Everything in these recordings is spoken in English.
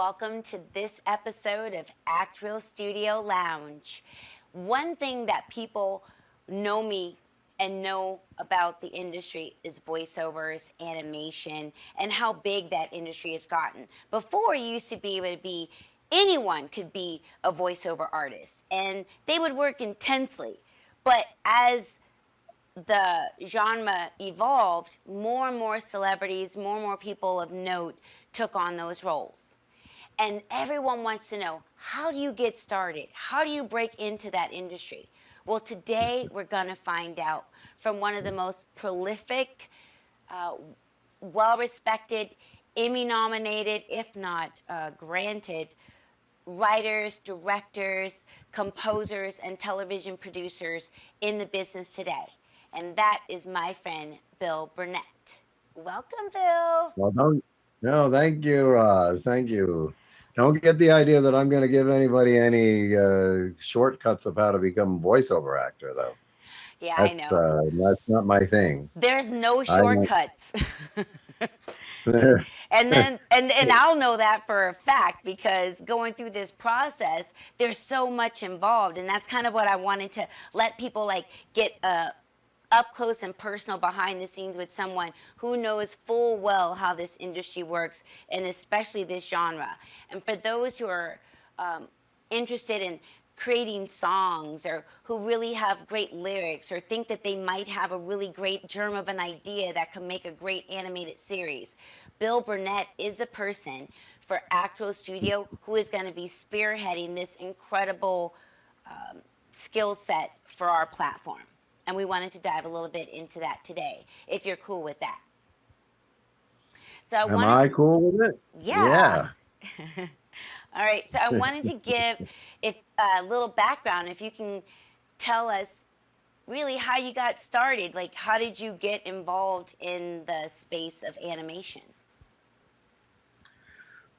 welcome to this episode of Act Real Studio Lounge. One thing that people know me and know about the industry is voiceovers, animation, and how big that industry has gotten. Before, you used to be able to be, anyone could be a voiceover artist, and they would work intensely. But as the genre evolved, more and more celebrities, more and more people of note took on those roles. And everyone wants to know, how do you get started? How do you break into that industry? Well, today we're going to find out from one of the most prolific, uh, well-respected, Emmy-nominated, if not granted, writers, directors, composers, and television producers in the business today. And that is my friend, Bill Burnett. Welcome, Bill. Well, don't. No, thank you, Roz. Thank you. Don't get the idea that I'm going to give anybody any shortcuts of how to become a voiceover actor, though. Yeah, I know. That's not my thing. There's no I shortcuts. And I'll know that for a fact because going through this process, there's so much involved, and that's kind of what I wanted to let people like get up close and personal behind the scenes with someone who knows full well how this industry works, and especially this genre. And for those who are interested in creating songs, or who really have great lyrics, or think that they might have a really great germ of an idea that could make a great animated series, Bill Burnett is the person for Actro Studio who is going to be spearheading this incredible skill set for our platform. And we wanted to dive a little bit into that today, if you're cool with that. So I am wanted I to, cool with it? yeah. Yeah. All right, so I wanted to give if a little background, if you can tell us really how you got started, like how did you get involved in the space of animation?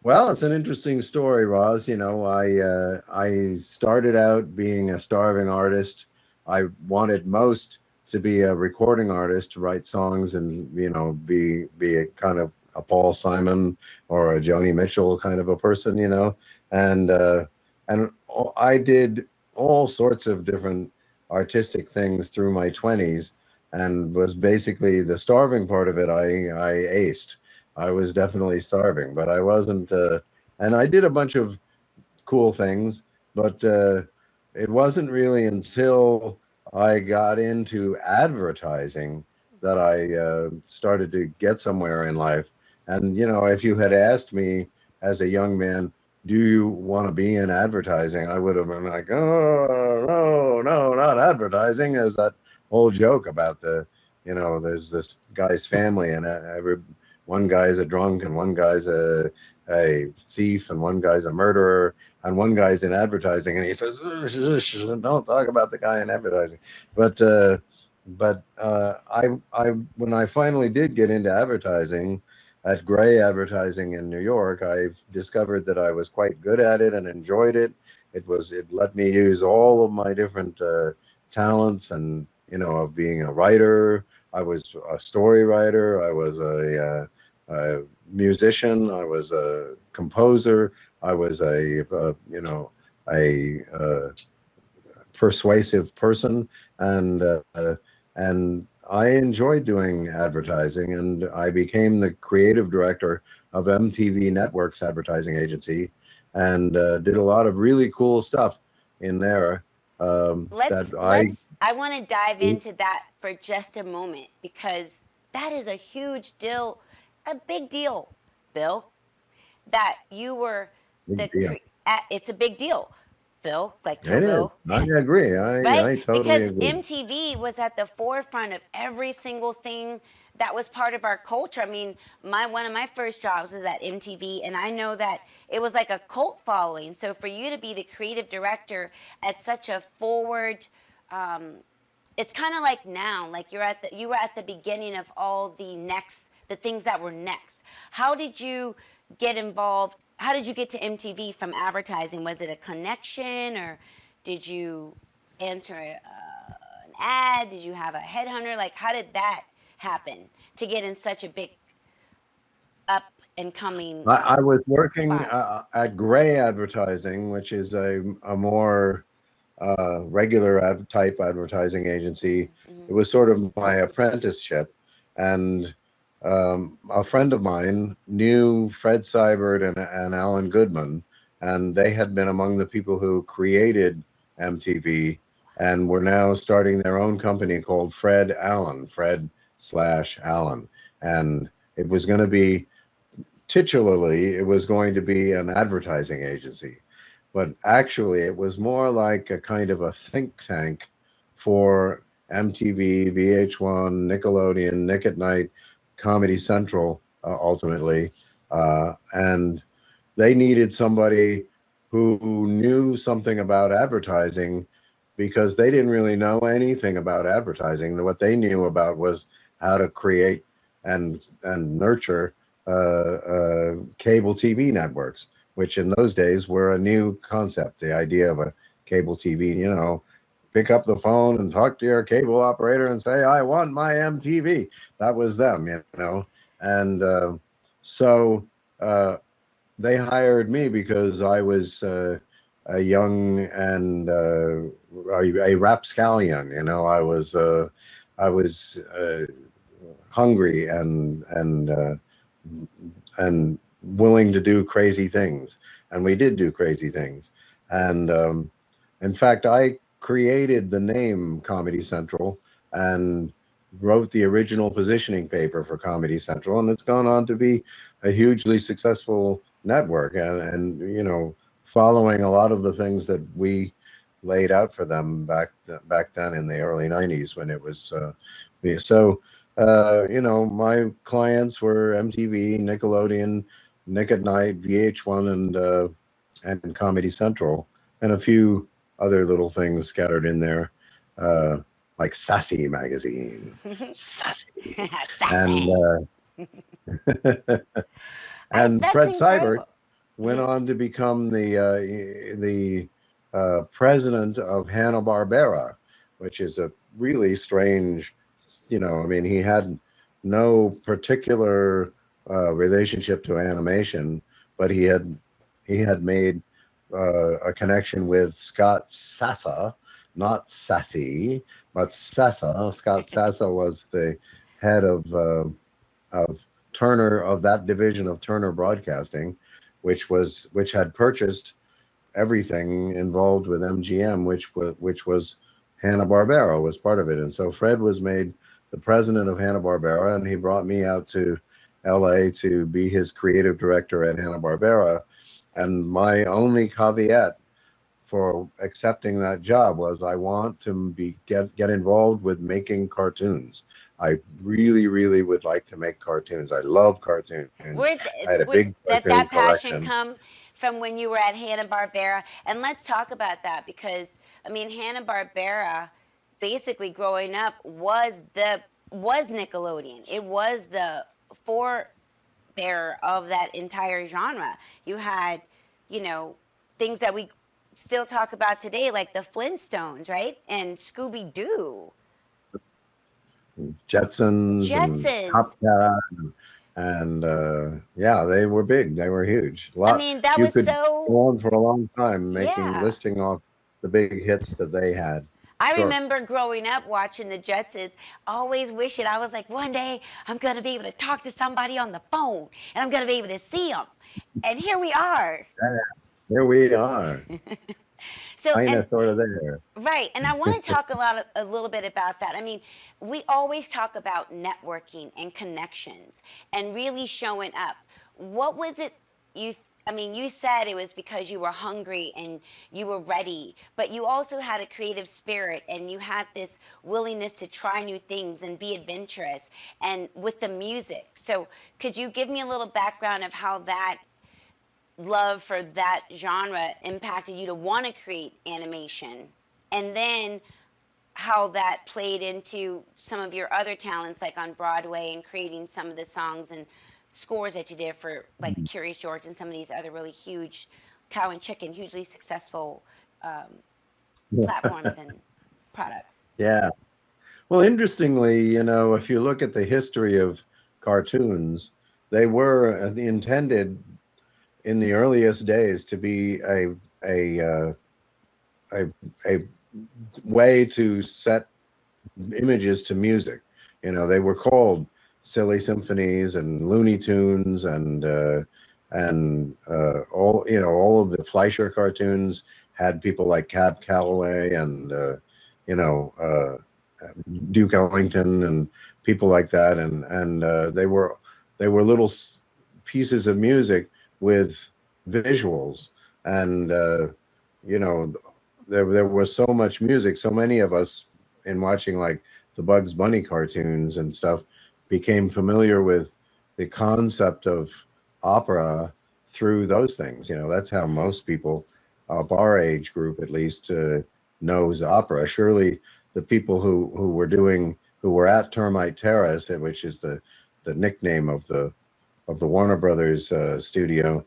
Well, it's an interesting story, Roz. I started out being a starving artist. I wanted most to be a recording artist, to write songs, and be a kind of a Paul Simon or a Joni Mitchell kind of a person, and I did all sorts of different artistic things through my 20s, and was basically the starving part of it. I aced. I was definitely starving, but I wasn't. And I did a bunch of cool things, but it wasn't really until I got into advertising that I started to get somewhere in life. And, if you had asked me as a young man, do you want to be in advertising? I would have been like, oh, no, no, not advertising. As that old joke about there's this guy's family, and one guy's a drunk, and one guy's a thief, and one guy's a murderer, and one guy's in advertising, and he says, "Don't talk about the guy in advertising." But I when I finally did get into advertising at Gray Advertising in New York, I discovered that I was quite good at it and enjoyed it. It let me use all of my different talents, and of being a writer. I was a story writer. I was a musician. I was a composer. I was a persuasive person, and I enjoyed doing advertising, and I became the creative director of MTV Network's advertising agency, and did a lot of really cool stuff in there. That I want to dive into that for just a moment because that is a huge deal, a big deal, Bill, that you were the Big deal. it's a big deal, Bill, like It is. hello. I agree. Right? I totally Because agree. MTV was at the forefront of every single thing that was part of our culture. I mean, my one of my first jobs was at MTV, and I know that it was like a cult following. So for you to be the creative director at such a forward, it's kind of like now, like you were at the beginning of all the things that were next. How did you get involved? How did you get to MTV from advertising? Was it a connection, or did you answer an ad? Did you have a headhunter? Like, how did that happen to get in such a big up and coming I was working spot? at Gray Advertising, which is a more regular type advertising agency. Hmm. It was sort of my apprenticeship, and a friend of mine knew Fred Seibert and Alan Goodman, and they had been among the people who created MTV, and were now starting their own company called Fred slash Allen, and it was going to be titularly, it was going to be an advertising agency, but actually it was more like a kind of a think tank for MTV, VH1, Nickelodeon, Nick at Night, Comedy Central, ultimately. And they needed somebody who knew something about advertising, because they didn't really know anything about advertising. What they knew about was how to create and nurture cable TV networks, which in those days were a new concept. The idea of a cable TV, pick up the phone and talk to your cable operator and say, "I want my MTV." That was them. And so uh, they hired me because I was a young and a rapscallion. I was hungry and willing to do crazy things, and we did do crazy things. And in fact, I created the name Comedy Central and wrote the original positioning paper for Comedy Central, and it's gone on to be a hugely successful network, and following a lot of the things that we laid out for them back then in the early 90s when it was so my clients were MTV, Nickelodeon, Nick at Night, VH1, and Comedy Central, and a few other little things scattered in there, uh, like Sassy magazine, Sassy, and Sassy. and That's Fred Seibert incredible. went on to become the president of Hanna-Barbera, which is a really strange, I mean, he had no particular relationship to animation, but he had made a connection with Scott Sassa, not Sassy, but Sassa. Scott Sassa was the head of Turner, of that division of Turner Broadcasting, which had purchased everything involved with MGM, which was Hanna-Barbera was part of it. And so Fred was made the president of Hanna-Barbera, and he brought me out to LA to be his creative director at Hanna-Barbera. And my only caveat for accepting that job was I want to get involved with making cartoons. I really, really would like to make cartoons. I love cartoons. I had a Where big that cartoon passion collection. come from when you were at Hanna Barbera? And let's talk about that because I mean Hanna Barbera, basically growing up was Nickelodeon. It was the forebearer of that entire genre. You had, you know, things that we still talk about today, like the Flintstones, right? And Scooby Doo, Jetsons and Top Jetsons. Cat, and yeah, they were big. They were huge. A I lot. mean, that You was could so, go on for a long time making yeah. listing off the big hits that they had. I Sure. remember growing up watching the Jetsons, always wishing I was like, one day I'm going to be able to talk to somebody on the phone and I'm going to be able to see them. And here we are. Yeah, here we are, So, kind and of, sort of there. right, and I want to talk a little bit about that. I mean, we always talk about networking and connections and really showing up. What was it you? I mean, you said it was because you were hungry and you were ready, but you also had a creative spirit and you had this willingness to try new things and be adventurous and with the music. So, could you give me a little background of how that love for that genre impacted you to want to create animation, and then how that played into some of your other talents like on Broadway and creating some of the songs and scores that you did for like Curious George and some of these other really huge Cow and Chicken, hugely successful um, platforms and products. Yeah. Well, interestingly, if you look at the history of cartoons, they were intended in the earliest days to be a a a way to set images to music. You know, they were called silly symphonies and Looney Tunes and all, you know, all of the Fleischer cartoons had people like Cab Calloway and you know, Duke Ellington and people like that, and they were little pieces of music with visuals, and you know, there was so much music. So many of us, in watching like the Bugs Bunny cartoons and stuff, became familiar with the concept of opera through those things. You know, that's how most people of our age group, at least, knows opera. Surely the people who were doing who were at Termite Terrace, which is the nickname of the Warner Brothers studio,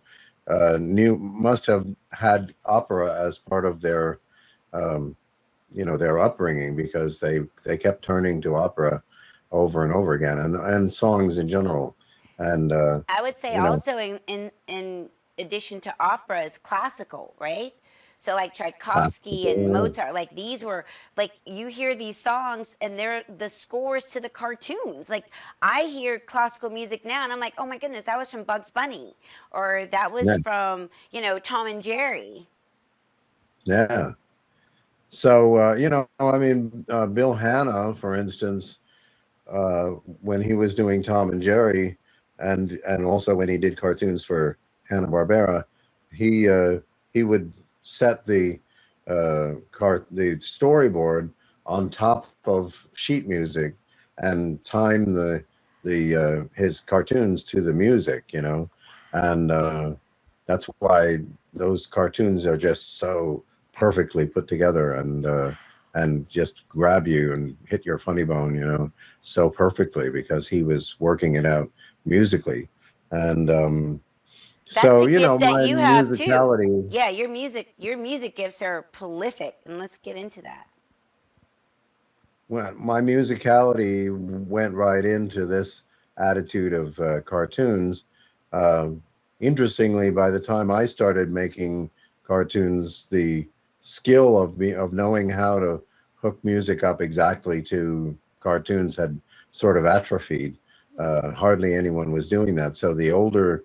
knew must have had opera as part of their um, you know, their upbringing, because they kept turning to opera over and over again, and songs in general, and I would say you know, also in addition to opera is classical, right? So like Tchaikovsky and classical. Mozart, like these were like you hear these songs and they're the scores to the cartoons. Like I hear classical music now and I'm like, oh my goodness, that was from Bugs Bunny, or that was Yeah, from Tom and Jerry. yeah. So you know, I mean, Bill Hanna, for instance, uh, when he was doing Tom and Jerry, and also when he did cartoons for Hanna Barbera, he he would set the storyboard on top of sheet music and time the his cartoons to the music, you know, and that's why those cartoons are just so perfectly put together, and just grab you and hit your funny bone, you know, so perfectly, because he was working it out musically. And That's so, a you know, gift that my you have too. musicality, Yeah, your music gifts are prolific, and let's get into that. well, my musicality went right into this attitude of cartoons. Um, Interestingly, by the time I started making cartoons, the skill of me of knowing how to hook music up exactly to cartoons had sort of atrophied. Hardly anyone was doing that. So the older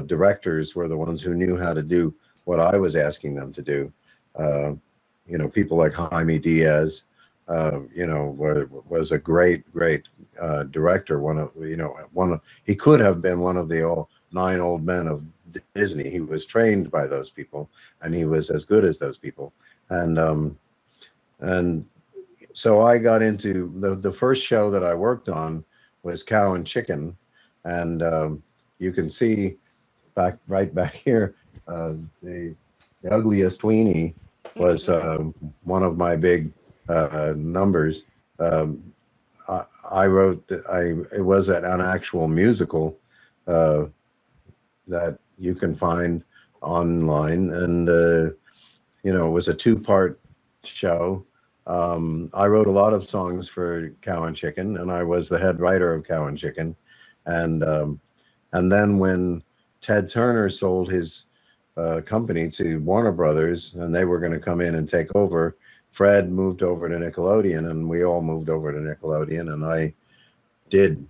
directors were the ones who knew how to do what I was asking them to do. Uh, you know, people like Jaime Diaz, you know, was a great director. One of, you know, he could have been one of the all nine old men of Disney. He was trained by those people, and he was as good as those people. And and so I got into the first show that I worked on was Cow and Chicken, and you can see right back here, uh, the the ugliest weenie was one of my big numbers. Um, I wrote that it was an actual musical uh, that you can find online, and you know, it was a two-part show. I wrote a lot of songs for Cow and Chicken, and I was the head writer of Cow and Chicken. And and then when Ted Turner sold his company to Warner Brothers, and they were going to come in and take over, Fred moved over to Nickelodeon, and we all moved over to Nickelodeon, and I did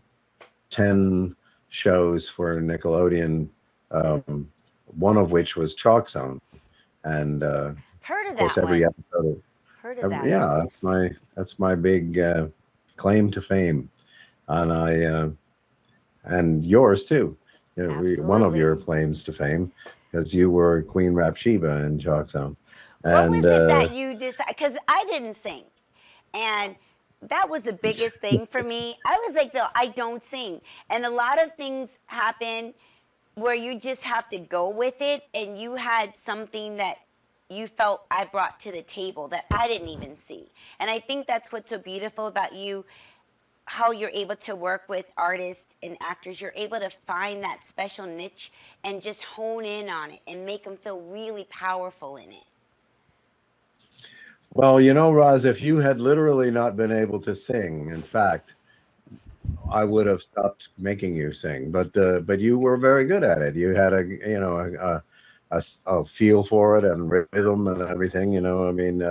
10 shows for Nickelodeon, um, one of which was Chalk Zone. And Heard of of course, that every one. episode, Heard of that. yeah, that's my big claim to fame, and and yours too. You know, one of Absolutely. your claims to fame, because you were Queen Rapshiba in Chalk Zone, What and was it that you decided? Because I didn't sing. And that was the biggest thing for me. I was like, Bill, I don't sing. And a lot of things happen where you just have to go with it. And you had something that you felt I brought to the table that I didn't even see. And I think that's what's so beautiful about you, how you're able to work with artists and actors. You're able to find that special niche and just hone in on it and make them feel really powerful in it. well, you know, Roz, if you had literally not been able to sing, in fact, I would have stopped making you sing. But you were very good at it. You had a feel for it and rhythm and everything. I mean,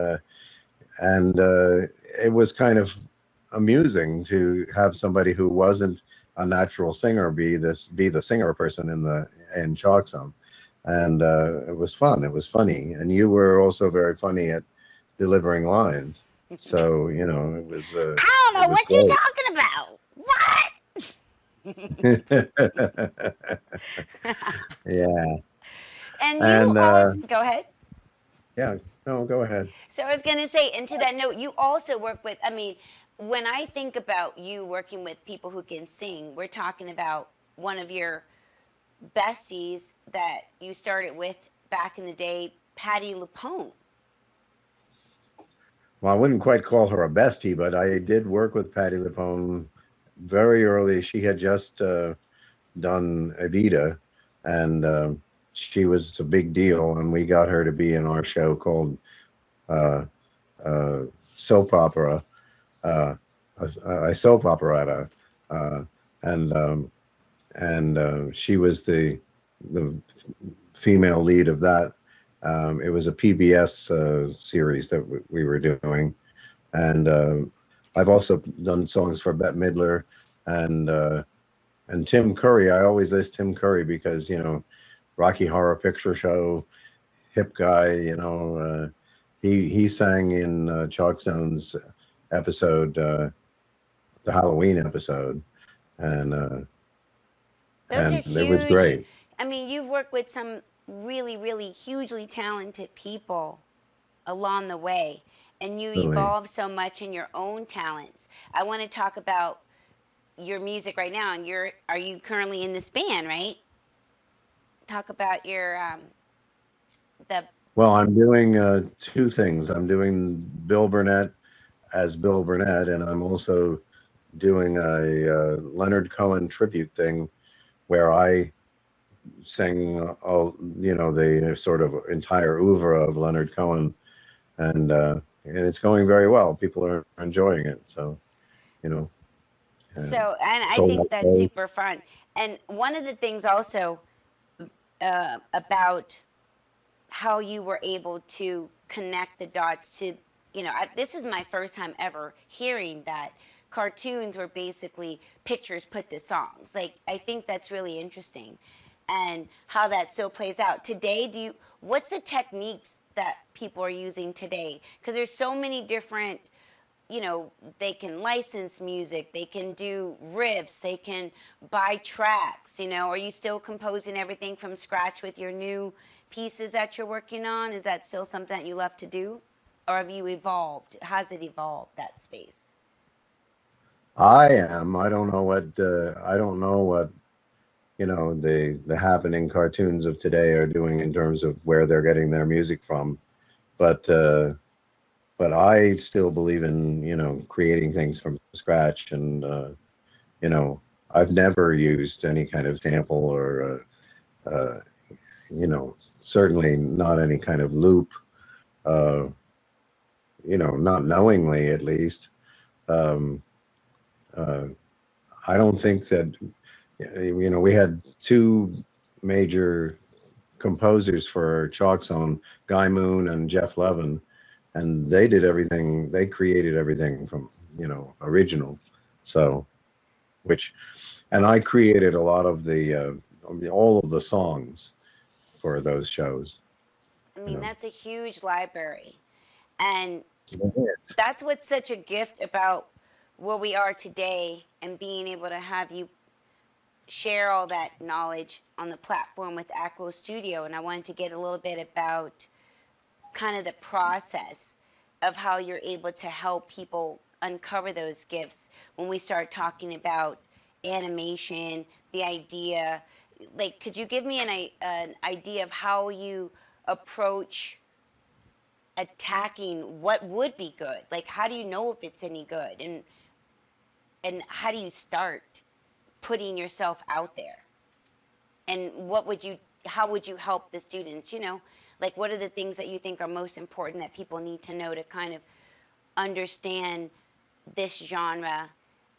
and it was kind of amusing to have somebody who wasn't a natural singer be the singer person in Chalk Zone, and it was fun. It was funny, and you were also very funny at delivering lines. So I don't it know was what you great. talking about. What? Yeah, And you and always go ahead. yeah, no, go ahead. So I was going to say, and to that note, you also work with, I mean, when I think about you working with people who can sing, we're talking about one of your besties that you started with back in the day, Patty LuPone. Well, I wouldn't quite call her a bestie, but I did work with Patty LuPone very early. She had just done Evita, and she was a big deal, and we got her to be in our show called uh, uh, Soap Opera, uh, a soap operetta, uh, and she was the female lead of that. It was a PBS series that we were doing, and I've also done songs for Bette Midler and Tim Curry. I always list Tim Curry because Rocky Horror Picture Show, hip guy. He sang in Chalk Zone's episode, the Halloween episode, and Those are it was huge. great. I mean, you've worked with some really, really hugely talented people along the way, and you Really. evolve so much in your own talents. I want to talk about your music right now, and are you currently in this band, right? Talk about your the Well, I'm doing two things. I'm doing Bill Burnett as Bill Burnett, and I'm also doing a Leonard Cohen tribute thing where I sing all the sort of entire oeuvre of Leonard Cohen, and it's going very well. People are enjoying it, so you know, and so, and I sold out think that's shows. super fun. And one of the things also about how you were able to connect the dots to, this is my first time ever hearing that cartoons were basically pictures put to songs. Like, I think that's really interesting, and how that still plays out today. What's the techniques that people are using today? Because there's so many different, they can license music, they can do riffs, they can buy tracks. Are you still composing everything from scratch with your new pieces that you're working on? Is that still something that you love to do? Or have you evolved? Has it evolved, that space? I am. I don't know what the happening cartoons of today are doing in terms of where they're getting their music from, but I still believe in creating things from scratch, and you know I've never used any kind of sample or certainly not any kind of loop, uh, not knowingly at least. Um, uh, I don't think that we had two major composers for Chalk Zone, Guy Moon and Jeff Levin, and they did everything. They created everything from original. So which, and I created a lot of all of the songs for those shows. I You mean, know, that's a huge library. And Yes. that's what's such a gift about where we are today, and being able to have you share all that knowledge on the platform with Acro Studio. And I wanted to get a little bit about kind of the process of how you're able to help people uncover those gifts when we start talking about animation, the idea. Like, could you give me an idea of how you approach attacking what would be good? Like, how do you know if it's any good? And how do you start putting yourself out there? And how would you help the students? Like, what are the things that you think are most important that people need to know to kind of understand this genre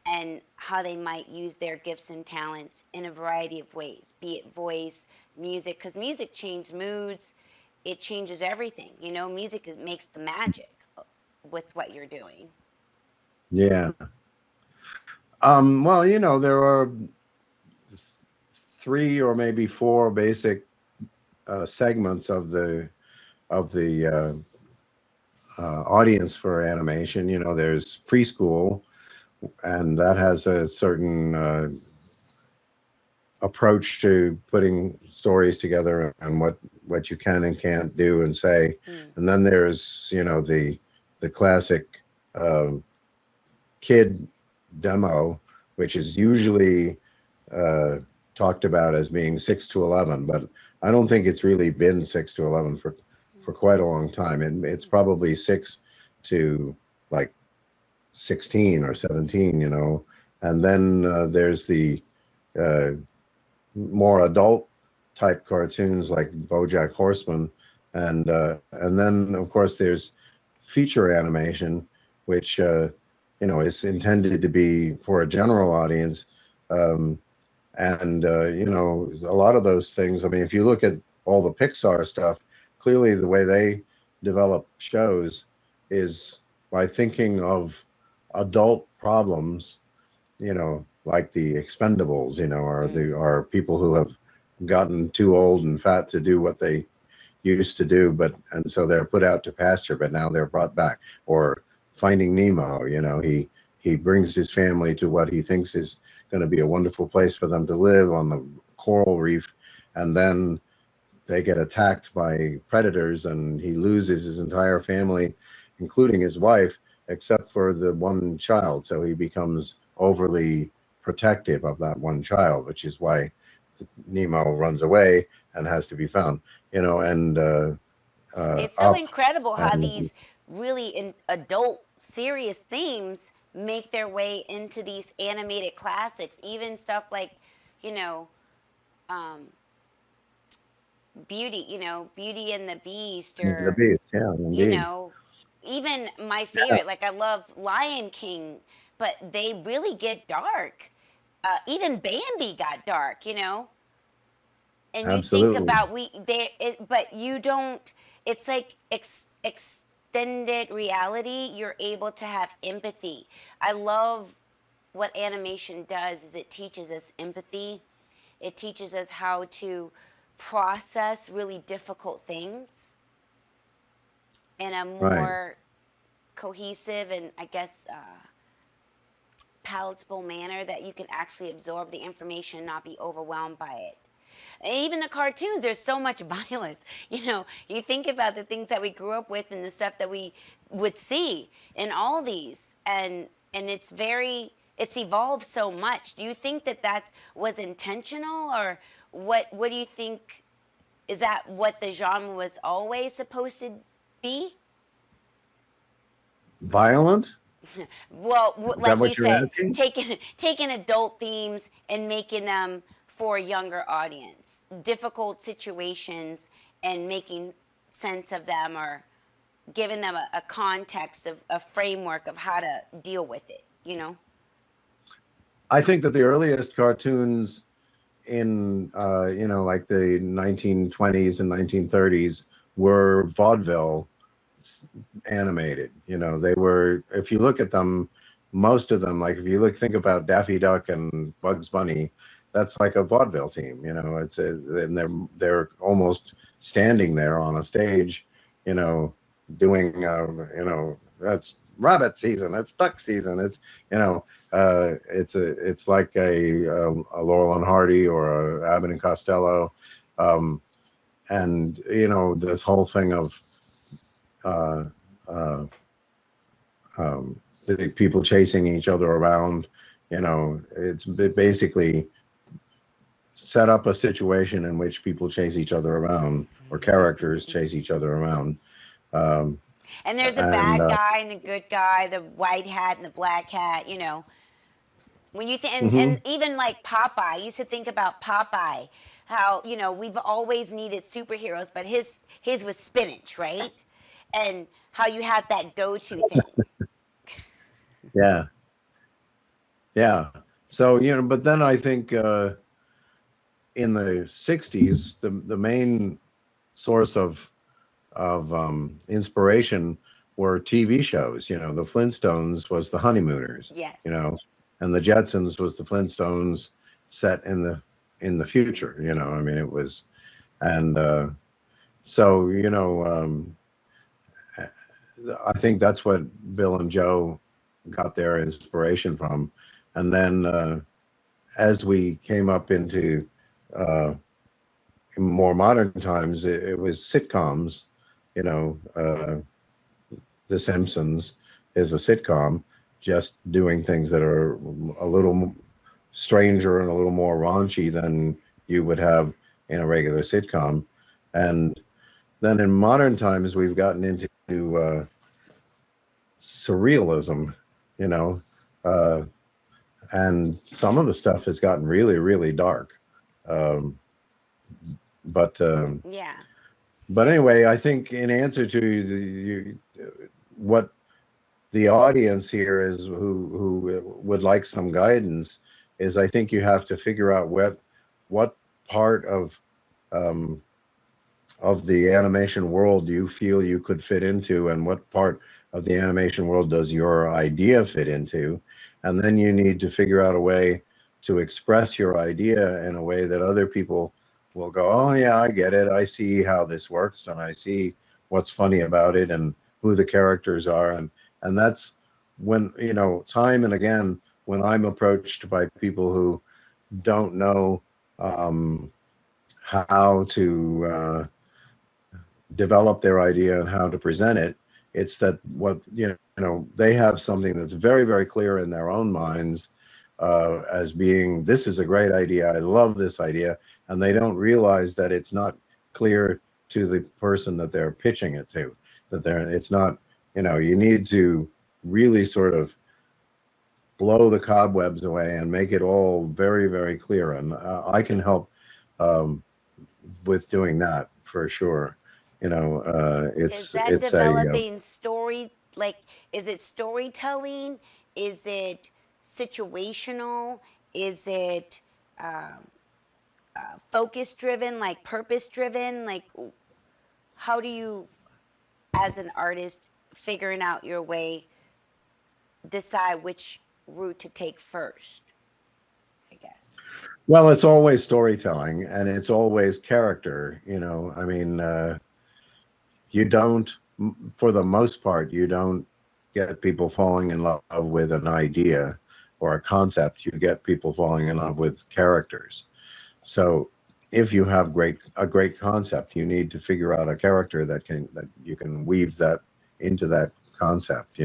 and how they might use their gifts and talents in a variety of ways, be it voice, music, because music changes moods, it changes everything. Music makes the magic with what you're doing. Yeah. Well, there are three or maybe four basic segments of the audience for animation. There's preschool, and that has a certain approach to putting stories together and what you can and can't do and say. Mm. And then there's the classic um, kid demo, which is usually uh, talked about as being 6 to 11, but I don't think it's really been 6 to 11 for quite a long time, and it's probably 6 to like 16 or 17, and then there's the uh, more adult type cartoons like BoJack Horseman, and then of course there's feature animation, which is intended to be for a general audience, um, and a lot of those things. I mean, if you look at all the Pixar stuff, clearly the way they develop shows is by thinking of adult problems, like the Expendables, Mm. or people who have gotten too old and fat to do what they used to do, and so they're put out to pasture, but now they're brought back. Or Finding Nemo, he brings his family to what he thinks is going to be a wonderful place for them to live on the coral reef, and then they get attacked by predators, and he loses his entire family, including his wife, except for the one child. So he becomes overly protective of that one child, which is why Nemo runs away and has to be found. And It's so Up, incredible how and these really adult serious themes make their way into these animated classics, even stuff like, you know um, Beauty and the Beast, the or Beast, yeah, you indeed, know even my yeah, favorite, like I love Lion King, but they really get dark. Even Bambi got dark, and you think absolutely, about but you don't. It's like extended reality. You're able to have empathy. I love what animation does is it teaches us empathy. It teaches us how to process really difficult things in a right. more cohesive and, I guess, palatable manner, that you can actually absorb the information and not be overwhelmed by it. And even the cartoons, there's so much violence. You think about the things that we grew up with and the stuff that we would see in all these, and it's evolved so much. Do you think that that was intentional, or what do you think? Is that what the genre was always supposed to be? Violent? Well, Is that like you what you're said, asking? taking adult themes and making them for a younger audience, difficult situations, and making sense of them, or giving them a context, of a framework of how to deal with it. I think that the earliest cartoons in like the 1920s and 1930s were vaudeville animated. They were, if you look at them, most of them, like if you think about Daffy Duck and Bugs Bunny, that's like a vaudeville team. And they're almost standing there on a stage, doing that's rabbit season, it's duck season, it's like a Laurel and Hardy or a Abbott and Costello, um, and this whole thing of uh, uh, the people chasing each other around. It's basically set up a situation in which people chase each other around, or characters chase each other around. Um, And there's a and bad guy and a good guy, the white hat and the black hat. When you think, and mhm. even like Popeye, I used to think about Popeye, how we've always needed superheroes, but his was spinach, right? And how you had that go-to thing. Yeah, Yeah. So, but then I think in the 60s, the main source of inspiration were TV shows. The Flintstones was the Honeymooners, you Yes, know, and the Jetsons was the Flintstones set in the in the future. future. I mean, it was, and so I think that's what Bill and Joe got their inspiration from, and then as we came up into uh, more modern times, it was sitcoms. You know, The Simpsons is a sitcom, just doing things that are a little stranger and a little more raunchy than you would have in a regular sitcom. And then in modern times, we've gotten into surrealism, you know, uh, and some of the stuff has gotten really, really dark. Um, but Yeah, but anyway, I think in answer to what the audience here is who would like some guidance is I think you have to figure out what part um, of the animation world you feel you could fit into, and what part of the animation world does your idea fit into, and then you need to figure out a way to express your idea in a way that other people will go, oh yeah, I get it, I see how this works, and I see what's funny about it, and who the characters are, and that's when, time and again, when I'm approached by people who don't know um, how to develop their idea and how to present it. It's that what they have something that's very, very clear in their own minds as being, this is a great idea. I love this idea, and they don't realize that it's not clear to the person that they're pitching it to. That it's not. You need to really sort of blow the cobwebs away and make it all very, very clear. And I can help um, with doing that for sure. is It's that it's a developing story? Like, is it storytelling? Is it situational? Is it focus driven? Like purpose driven? Like, how do you, as an artist, figuring out your way, decide which route to take first? I guess. well, it's always storytelling and it's always character. I mean, you don't, for the most part, you don't get people falling in love with an idea or a concept. You get people falling in love with characters. So if you have a great concept, you need to figure out a character that you can weave that into that concept.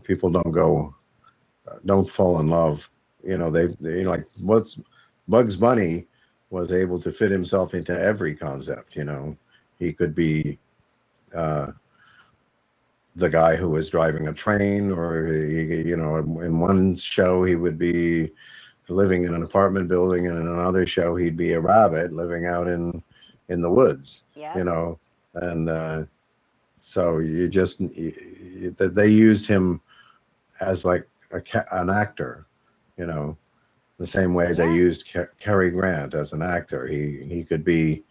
People don't fall in love. They like what's Bugs Bunny was able to fit himself into every concept. He could be uh, the guy who was driving a train, or in one show he would be living in an apartment building, and in another show he'd be a rabbit living out in the woods. You Yep. know, and so they used him as like an actor. You know, the same way they Yeah. used Cary Grant as an actor. He could be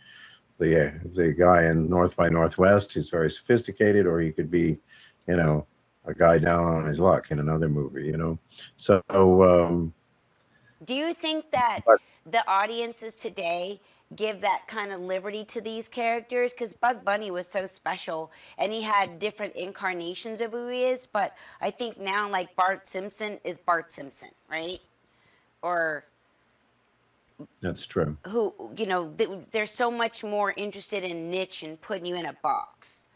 the guy in North by Northwest who's very sophisticated, or he could be, you know, a guy down on his luck in another movie. So Do you think that but the audiences today give that kind of liberty to these characters? Because Bug Bunny was so special and he had different incarnations of who he is. But I think now, like Bart Simpson is Bart Simpson, right? Or that's true. who, they're so much more interested in niche and putting you in a box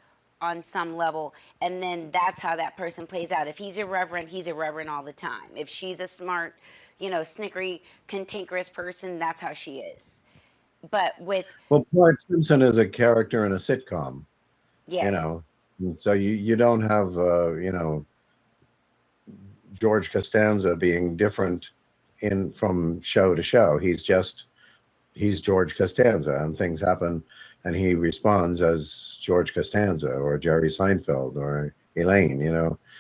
on some level, and then that's how that person plays out. If he's irreverent, he's irreverent all the time. If she's a smart, snickery, cantankerous person, that's how she is. But with, Well, Bart Simpson is a character in a sitcom. You yes, know, so you don't have George Costanza being different in from show to show. He's George Costanza, and things happen, and he responds as George Costanza or Jerry Seinfeld or Elaine.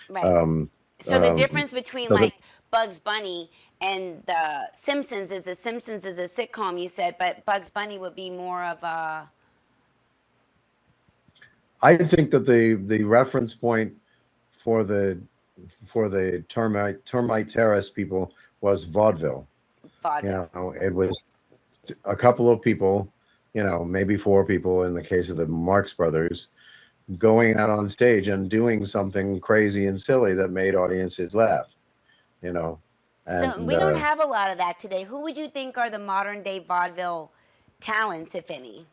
right, Um, So the difference between So that like Bugs Bunny and The Simpsons is The Simpsons is a sitcom, you said, but Bugs Bunny would be more of a. I think that the reference point for the termite terrace people was vaudeville. You Vaudeville. know, it was a couple of people, maybe four people in the case of the Marx Brothers, going out on stage and doing something crazy and silly that made audiences laugh, you know. So And we don't have a lot of that today. Who would you think are the modern day vaudeville talents, if any,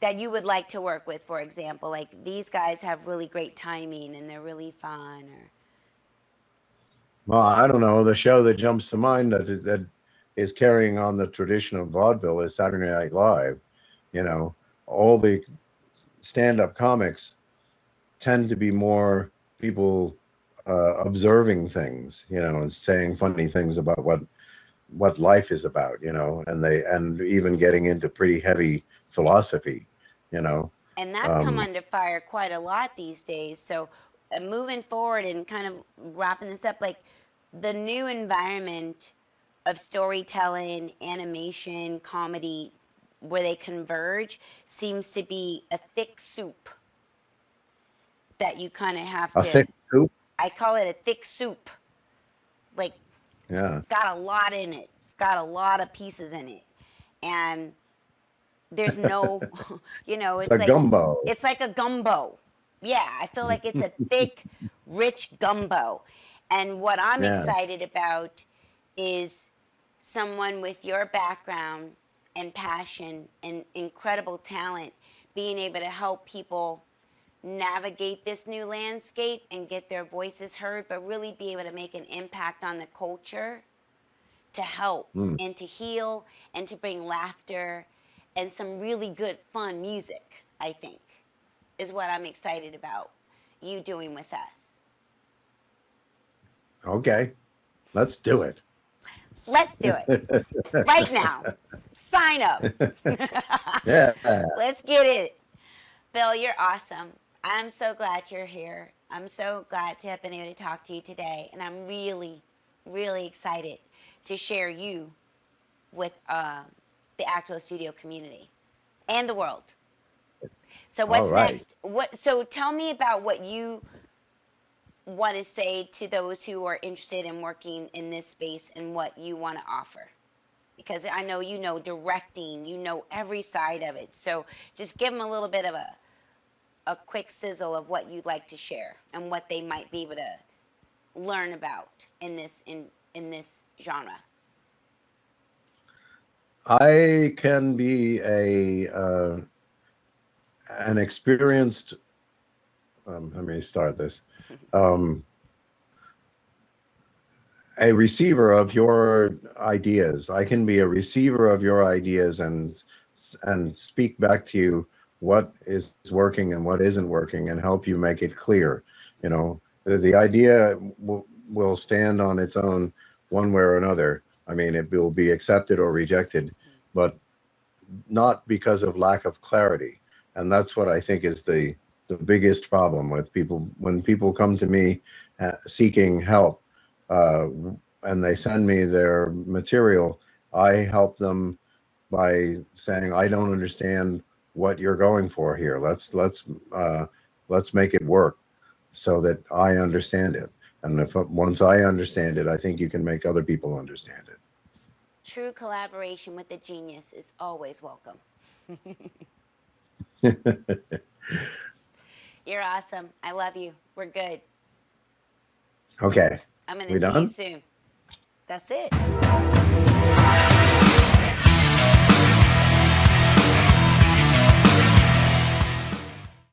that you would like to work with, for example? Like these guys have really great timing and they're really fun, or well, I don't know. The show that jumps to mind that is carrying on the tradition of vaudeville is Saturday Night Live. You know, all the stand-up comics tend to be more people observing things, and saying funny things about what life is about, and even getting into pretty heavy philosophy, you know. and that's come Um, under fire quite a lot these days. So, moving forward and kind of wrapping this up, like the new environment of storytelling, animation, comedy, where they converge, seems to be a thick soup that you kind of have a to. thick soup, I call it a thick soup. Like, it's yeah, got a lot in it. It's got a lot of pieces in it, and there's no, it's a gumbo. it's like a gumbo. Yeah, I feel like it's a thick, rich gumbo. And what I'm Yeah. excited about is someone with your background and passion and incredible talent being able to help people navigate this new landscape and get their voices heard, but really be able to make an impact on the culture to help Mm. and to heal and to bring laughter and some really good fun music, I think, is what I'm excited about you doing with us. Okay, let's do it. Let's do it right now. Sign up. Yeah. Let's get it. Bill, you're awesome. I'm so glad you're here. I'm so glad to have been able to talk to you today. And I'm really, really excited to share you with the Actual Studio community and the world. So All what's right. next? So tell me about what you want to say to those who are interested in working in this space and what you want to offer. Because I know you know directing, you know every side of it. So just give them a little bit of a quick sizzle of what you'd like to share and what they might be able to learn about in this genre. I can be an experienced. Let me start this. Um, a receiver of your ideas. I can be a receiver of your ideas and speak back to you what is working and what isn't working and help you make it clear. The idea will stand on its own one way or another. I mean, it will be accepted or rejected, but not because of lack of clarity. And that's what I think is the biggest problem with people when people come to me seeking help, uh, and they send me their material. I help them by saying, I don't understand what you're going for here. Let's make it work so that I understand it. And if once I understand it, I think you can make other people understand it. True collaboration with a genius is always welcome. You're awesome. I love you. We're good. Okay, I'm going we to see you done? soon. That's it.